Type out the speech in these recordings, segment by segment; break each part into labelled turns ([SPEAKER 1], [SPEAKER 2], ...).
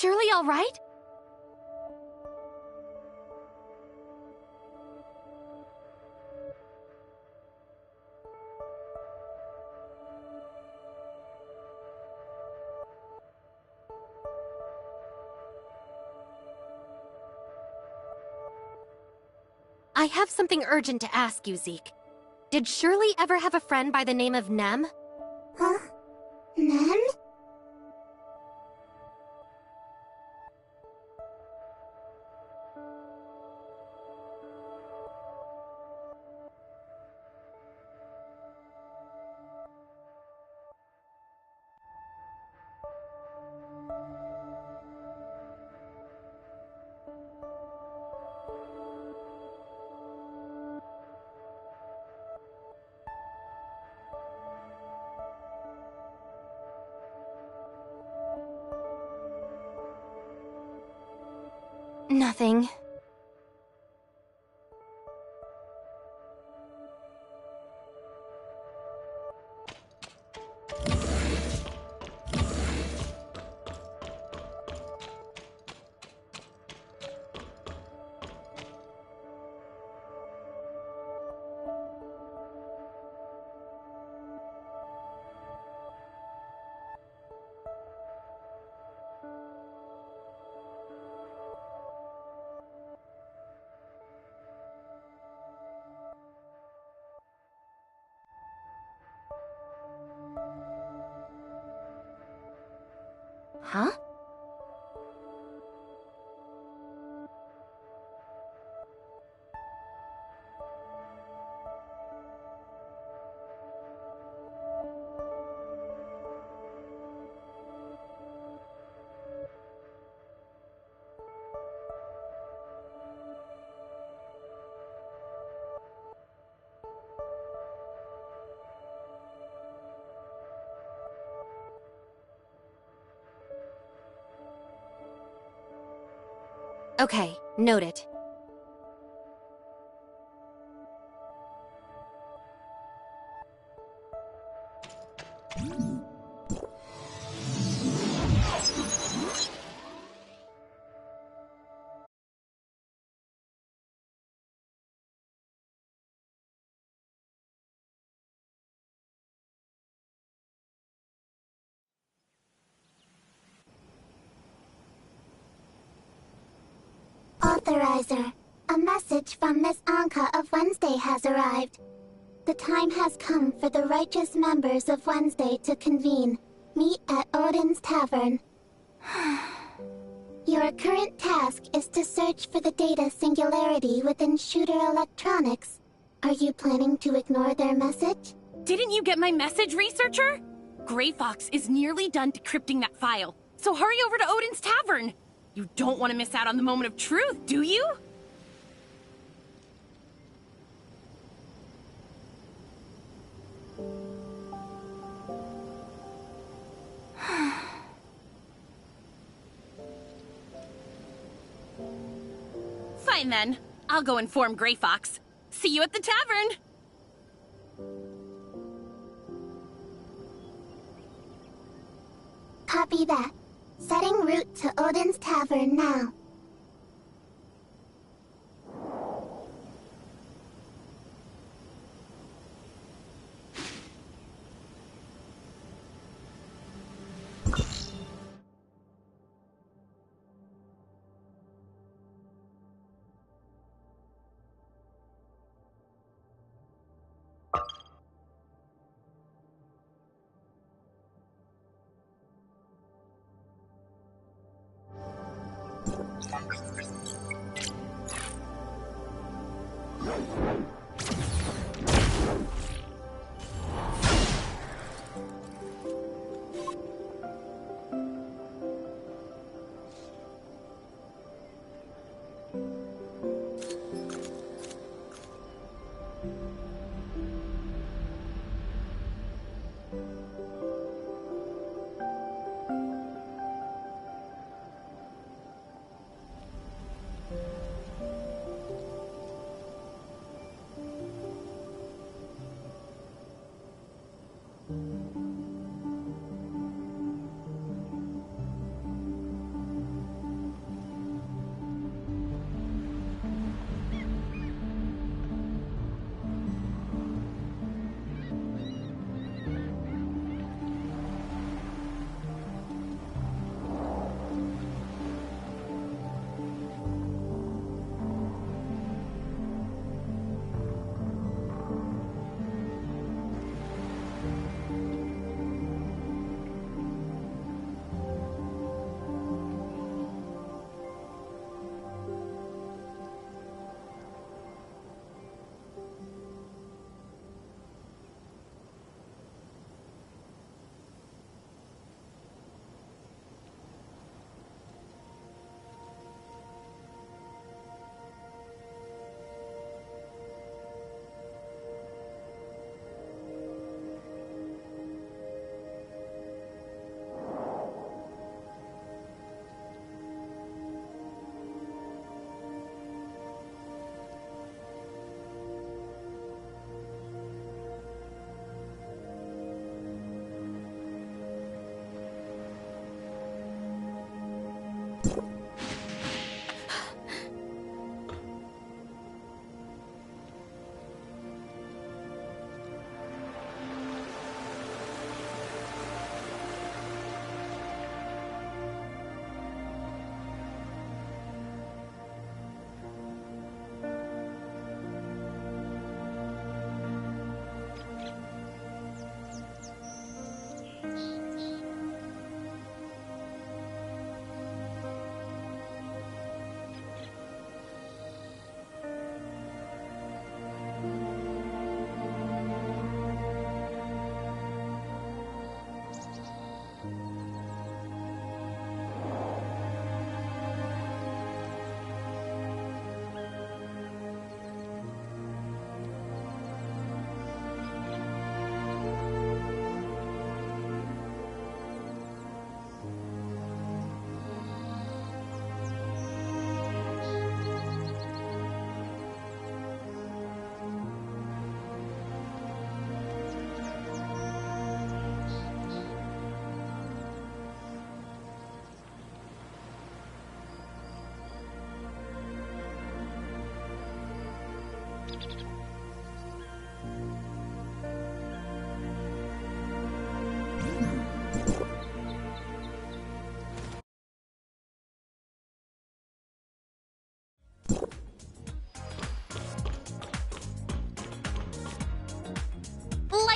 [SPEAKER 1] Shirley all right? I have something urgent to ask you, Zeke. Did Shirley ever have a friend by the name of Nem?
[SPEAKER 2] Huh? Nem?
[SPEAKER 1] Nothing. Huh? Okay, noted.
[SPEAKER 2] Authorizer. A message from Miss Anka of Wednesday has arrived. The time has come for the righteous members of Wednesday to convene. Meet at Odin's Tavern. Your current task is to search for the data singularity within Shooter Electronics. Are you planning to ignore their message?
[SPEAKER 3] Didn't you get my message, researcher? Gray Fox is nearly done decrypting that file, so hurry over to Odin's Tavern! You don't want to miss out on the moment of truth, do you? Fine then. I'll go inform Gray Fox. See you at the tavern!
[SPEAKER 2] Copy that. Setting route to Odin's Tavern now.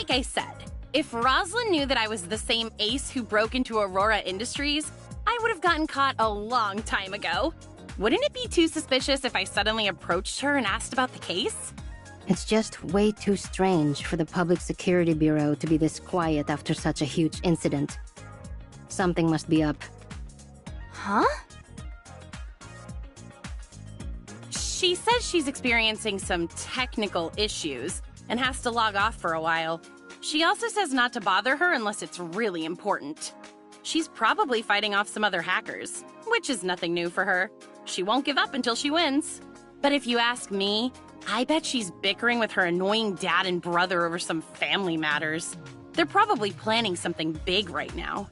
[SPEAKER 3] like I said, if Rosalind knew that I was the same ace who broke into Aurora Industries, I would have gotten caught a long time ago. Wouldn't it be too suspicious if I suddenly approached her and asked about the case?
[SPEAKER 4] It's just way too strange for the Public Security Bureau to be this quiet after such a huge incident. Something must be up.
[SPEAKER 1] Huh?
[SPEAKER 3] She says she's experiencing some technical issues and has to log off for a while. She also says not to bother her unless it's really important. She's probably fighting off some other hackers, which is nothing new for her. She won't give up until she wins. But if you ask me, I bet she's bickering with her annoying dad and brother over some family matters. They're probably planning something big right now.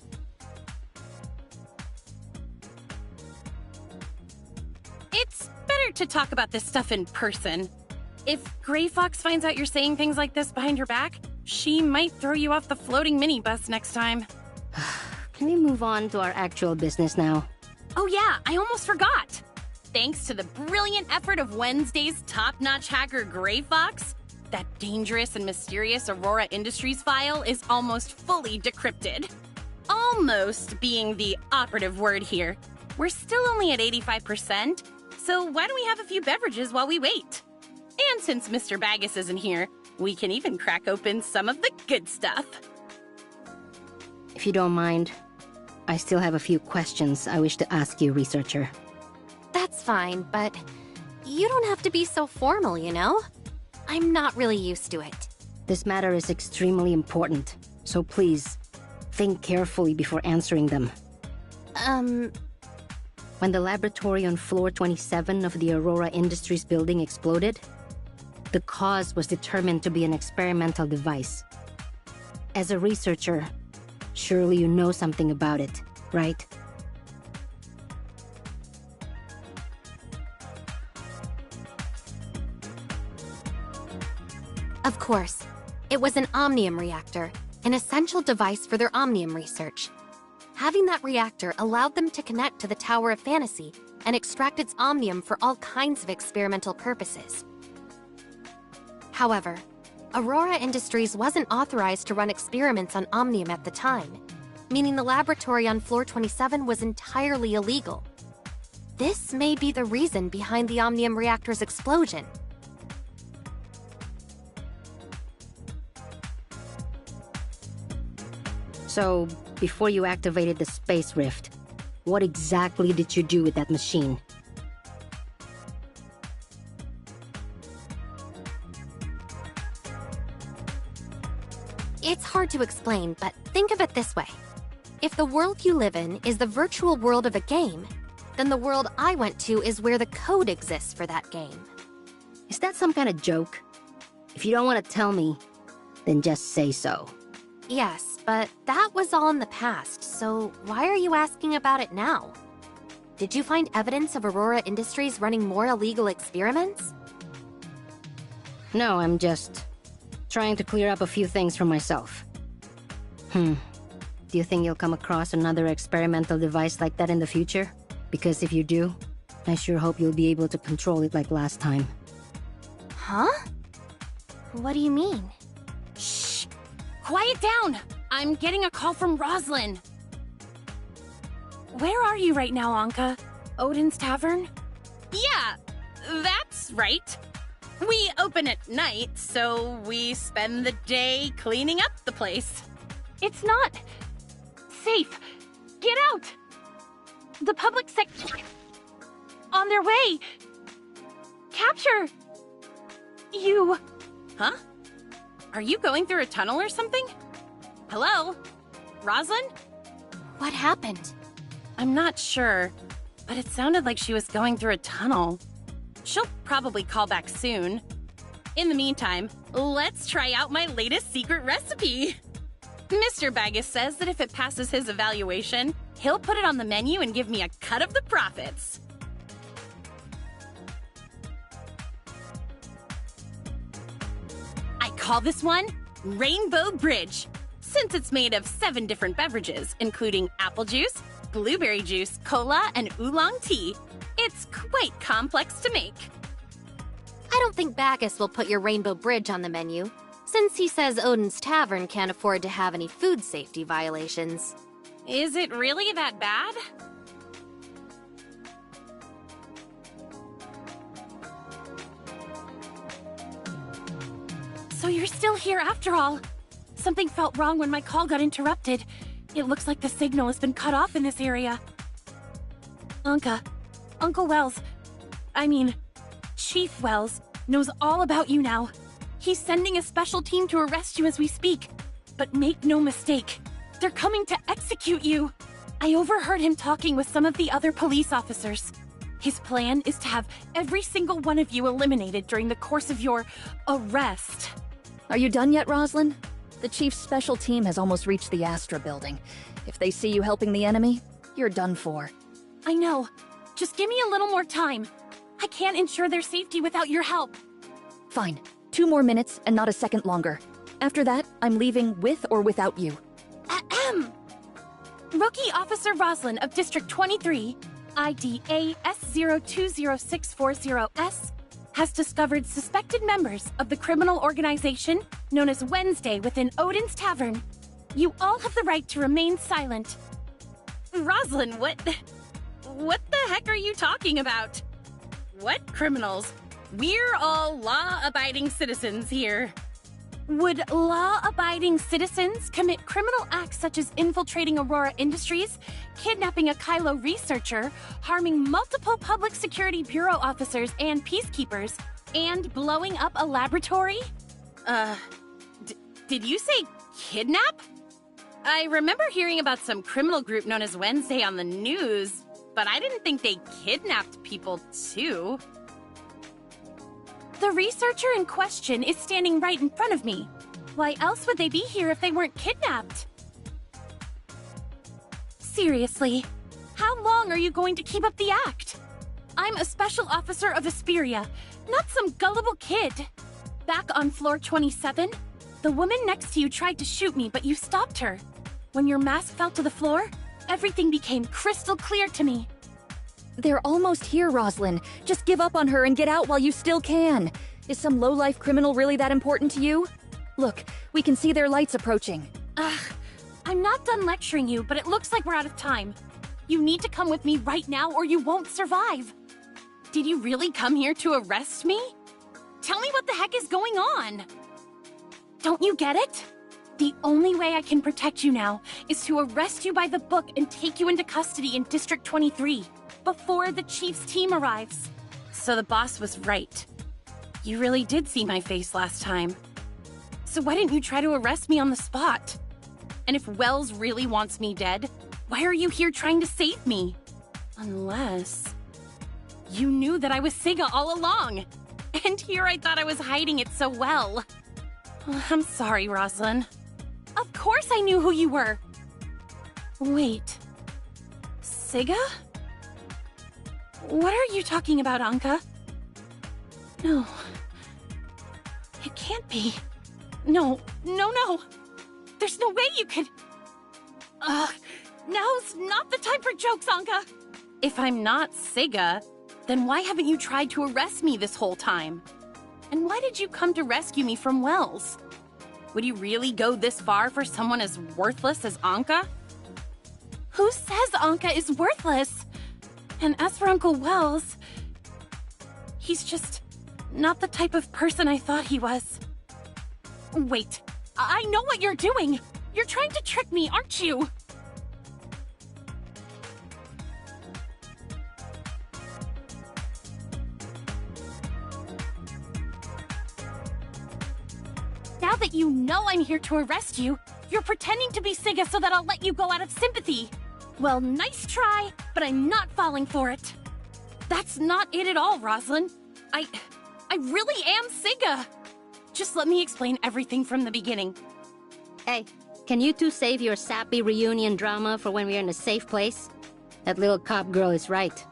[SPEAKER 3] It's better to talk about this stuff in person. If Gray Fox finds out you're saying things like this behind your back, she might throw you off the floating minibus next time.
[SPEAKER 4] Can we move on to our actual business now?
[SPEAKER 3] Oh yeah, I almost forgot! Thanks to the brilliant effort of Wednesday's top-notch hacker Gray Fox, that dangerous and mysterious Aurora Industries file is almost fully decrypted. Almost being the operative word here. We're still only at 85%, so why don't we have a few beverages while we wait? And since Mr. Baggus isn't here, we can even crack open some of the good stuff.
[SPEAKER 4] If you don't mind, I still have a few questions I wish to ask you, researcher.
[SPEAKER 1] That's fine, but you don't have to be so formal, you know? I'm not really used to it.
[SPEAKER 4] This matter is extremely important, so please, think carefully before answering them. When the laboratory on floor 27 of the Aurora Industries building exploded, the cause was determined to be an experimental device. As a researcher, surely you know something about it, right?
[SPEAKER 1] Of course. It was an Omnium reactor, an essential device for their Omnium research. Having that reactor allowed them to connect to the Tower of Fantasy and extract its Omnium for all kinds of experimental purposes. However, Aurora Industries wasn't authorized to run experiments on Omnium at the time, meaning the laboratory on floor 27 was entirely illegal. This may be the reason behind the Omnium reactor's explosion.
[SPEAKER 4] So, before you activated the Space Rift, what exactly did you do with that machine?
[SPEAKER 1] It's hard to explain, but think of it this way. If the world you live in is the virtual world of a game, then the world I went to is where the code exists for that game.
[SPEAKER 4] Is that some kind of joke? If you don't want to tell me, then just say so.
[SPEAKER 1] Yes, but that was all in the past, so why are you asking about it now? Did you find evidence of Aurora Industries running more illegal experiments?
[SPEAKER 4] No, I'm just trying to clear up a few things for myself. Do you think you'll come across another experimental device like that in the future? Because if you do, I sure hope you'll be able to control it like last time.
[SPEAKER 1] Huh? What do you mean?
[SPEAKER 3] Shh! Quiet down! I'm getting a call from Rosalind. Where are you right now, Anka? Odin's Tavern? Yeah, that's right. We open at night, so we spend the day cleaning up the place. It's not safe. Get out! The public sector... On their way! Capture! You... Huh? Are you going through a tunnel or something? Hello? Rosalind?
[SPEAKER 1] What happened?
[SPEAKER 3] I'm not sure, but it sounded like she was going through a tunnel. She'll probably call back soon. In the meantime, let's try out my latest secret recipe. Mr. Baggus says that if it passes his evaluation, he'll put it on the menu and give me a cut of the profits. I call this one Rainbow Bridge, since it's made of 7 different beverages, including apple juice, blueberry juice, cola, and oolong tea. It's quite complex to make.
[SPEAKER 1] I don't think Baggus will put your Rainbow Bridge on the menu. since he says Odin's Tavern can't afford to have any food safety violations.
[SPEAKER 3] Is it really that bad? So you're still here after all. Something felt wrong when my call got interrupted. It looks like the signal has been cut off in this area. Anka, Uncle Wells, Chief Wells, knows all about you now. He's sending a special team to arrest you as we speak. But make no mistake, they're coming to execute you. I overheard him talking with some of the other police officers. His plan is to have every single one of you eliminated during the course of your arrest.
[SPEAKER 5] Are you done yet, Roslyn? The Chief's special team has almost reached the Astra building. If they see you helping the enemy, you're done for.
[SPEAKER 3] I know. Just give me a little more time. I can't ensure their safety without your help.
[SPEAKER 5] Fine. 2 more minutes and not a second longer. After that, I'm leaving with or without you.
[SPEAKER 3] Ahem. Rookie Officer Roslyn of District 23, ID AS020640S, has discovered suspected members of the criminal organization known as Wednesday within Odin's Tavern. You all have the right to remain silent. Roslyn, what the heck are you talking about? What criminals? We're all law-abiding citizens here. Would law-abiding citizens commit criminal acts such as infiltrating Aurora Industries, kidnapping a Kylo researcher, harming multiple Public Security Bureau officers and peacekeepers, and blowing up a laboratory? Did you say kidnap? I remember hearing about some criminal group known as Wednesday on the news, but I didn't think they kidnapped people too. The researcher in question is standing right in front of me. Why else would they be here if they weren't kidnapped? Seriously, how long are you going to keep up the act? I'm a special officer of Asperia, not some gullible kid. Back on floor 27, the woman next to you tried to shoot me, but you stopped her. When your mask fell to the floor, everything became crystal clear to me.
[SPEAKER 5] They're almost here, Roslyn. Just give up on her and get out while you still can. Is some low-life criminal really that important to you? Look, we can see their lights approaching.
[SPEAKER 3] I'm not done lecturing you, but it looks like we're out of time. You need to come with me right now or you won't survive. Did you really come here to arrest me? Tell me what the heck is going on. Don't you get it? The only way I can protect you now is to arrest you by the book and take you into custody in District 23. Before the Chief's team arrives. So the boss was right. You really did see my face last time. So why didn't you try to arrest me on the spot? And if Wells really wants me dead, why are you here trying to save me? Unless you knew that I was Siga all along. And here I thought I was hiding it so well. I'm sorry, Roslyn. Of course I knew who you were. Wait. Siga? What are you talking about, Anka? No. It can't be. No. There's no way you could... Now's not the time for jokes, Anka! If I'm not Siga, then why haven't you tried to arrest me this whole time? And why did you come to rescue me from Wells? Would you really go this far for someone as worthless as Anka? Who says Anka is worthless? And as for Uncle Wells, he's just not the type of person I thought he was. Wait, I know what you're doing! You're trying to trick me, aren't you? Now that you know I'm here to arrest you, you're pretending to be Siga so that I'll let you go out of sympathy. Well, nice try, but I'm not falling for it. That's not it at all, Roslyn. I really am Siga. Just let me explain everything from the beginning.
[SPEAKER 4] Hey, can you two save your sappy reunion drama for when we're in a safe place? That little cop girl is right.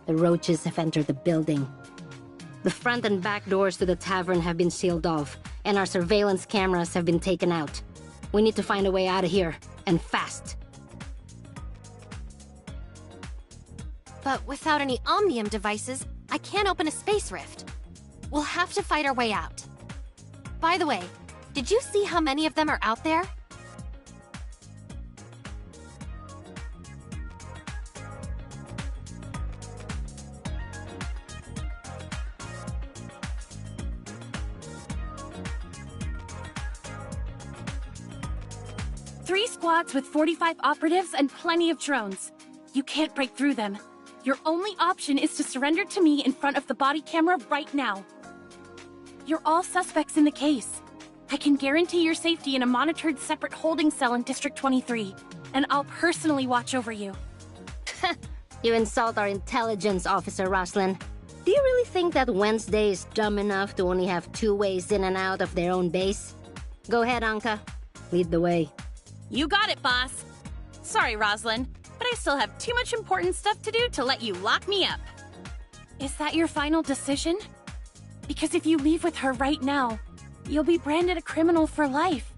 [SPEAKER 4] The roaches have entered the building. The front and back doors to the tavern have been sealed off, and our surveillance cameras have been taken out. We need to find a way out of here, and fast.
[SPEAKER 1] But without any Omnium devices, I can't open a space rift. We'll have to fight our way out. By the way, Did you see how many of them are out there?
[SPEAKER 3] Three squads with 45 operatives and plenty of drones. You can't break through them. Your only option is to surrender to me in front of the body camera right now. You're all suspects in the case. I can guarantee your safety in a monitored separate holding cell in District 23, and I'll personally watch over you.
[SPEAKER 4] You insult our intelligence officer, Roslyn. Do you really think that Wednesday is dumb enough to only have 2 ways in and out of their own base? Go ahead, Anka. Lead the way.
[SPEAKER 3] You got it, boss. Sorry, Roslyn, but I still have too much important stuff to do to let you lock me up. Is that your final decision? Because if you leave with her right now, you'll be branded a criminal for life.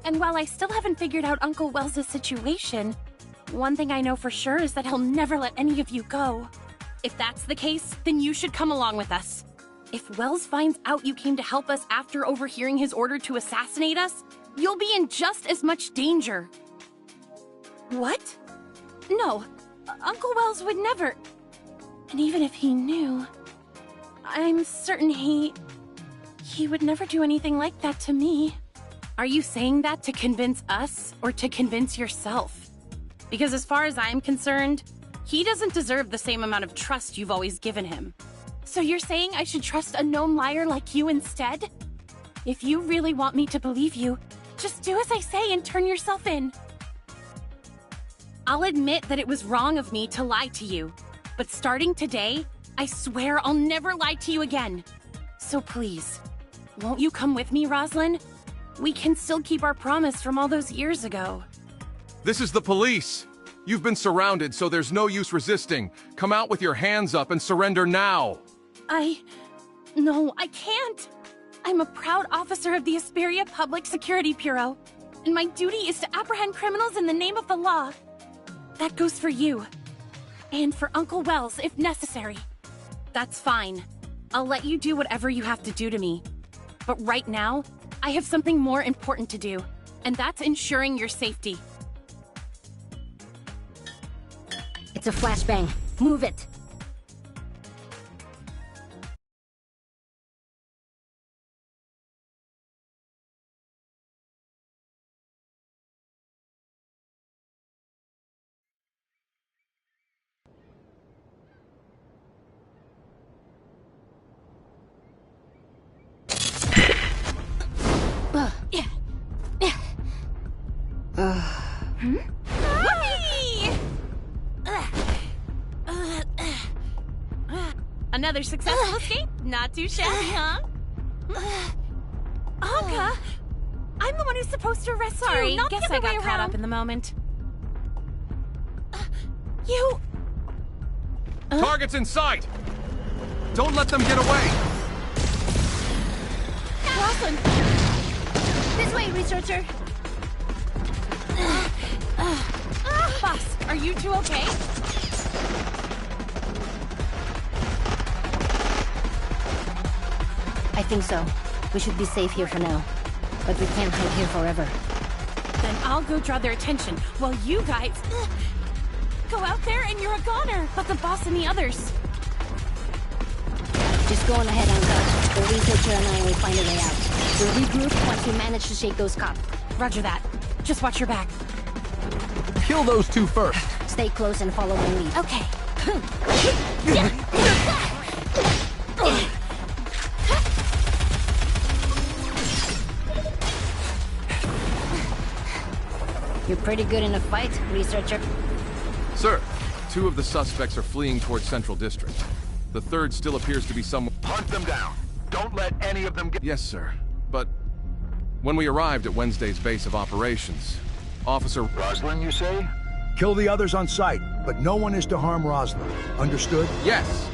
[SPEAKER 3] And while I still haven't figured out Uncle Wells' situation, one thing I know for sure is that he'll never let any of you go. If that's the case, then you should come along with us. If Wells finds out you came to help us after overhearing his order to assassinate us, you'll be in just as much danger. What? No, Uncle Wells would never. And even if he knew, I'm certain he would never do anything like that to me. Are you saying that to convince us or to convince yourself? Because as far as I'm concerned, he doesn't deserve the same amount of trust you've always given him. So you're saying I should trust a known liar like you instead? If you really want me to believe you, just do as I say and turn yourself in. I'll admit that it was wrong of me to lie to you, but starting today, I swear I'll never lie to you again. So please, won't you come with me, Roslyn? We can still keep our promise from all those years ago.
[SPEAKER 6] This is the police. You've been surrounded, so there's no use resisting. Come out with your hands up and surrender now.
[SPEAKER 3] No, I can't. I'm a proud officer of the Asperia Public Security Bureau, and my duty is to apprehend criminals in the name of the law. That goes for you. And for Uncle Wells, if necessary. That's fine. I'll let you do whatever you have to do to me. But right now, I have something more important to do, and that's ensuring your safety.
[SPEAKER 4] It's a flashbang. Move it.
[SPEAKER 3] Another successful escape? Not too shabby, huh? Anka! I'm the one who's supposed to arrest you, not guess the I other way got caught around. up in the moment. You...
[SPEAKER 6] Target's in sight! Don't let them get away!
[SPEAKER 3] Roslyn!
[SPEAKER 1] This way, researcher.
[SPEAKER 3] Boss, are you two okay?
[SPEAKER 4] I think so. We should be safe here for now. But we can't hide here forever.
[SPEAKER 3] Then I'll go draw their attention, while you guys... go out there and you're a goner! But the boss and the others...
[SPEAKER 4] Just go on ahead, Anka. The researcher and I will find a way out. We'll regroup once we manage to shake those cops.
[SPEAKER 3] Roger that. Just watch your back.
[SPEAKER 7] Kill those two first.
[SPEAKER 4] Stay close and follow my lead.
[SPEAKER 3] Okay.
[SPEAKER 4] You're pretty good in a fight, researcher.
[SPEAKER 6] Sir, 2 of the suspects are fleeing towards Central District. The third still appears to be someone...
[SPEAKER 7] Hunt them down. Don't let any of them get...
[SPEAKER 6] Yes, sir. But when we arrived at Wednesday's base of operations, Officer...
[SPEAKER 7] Roslyn, you say?
[SPEAKER 8] Kill the others on sight, but no one is to harm Roslyn. Understood?
[SPEAKER 6] Yes!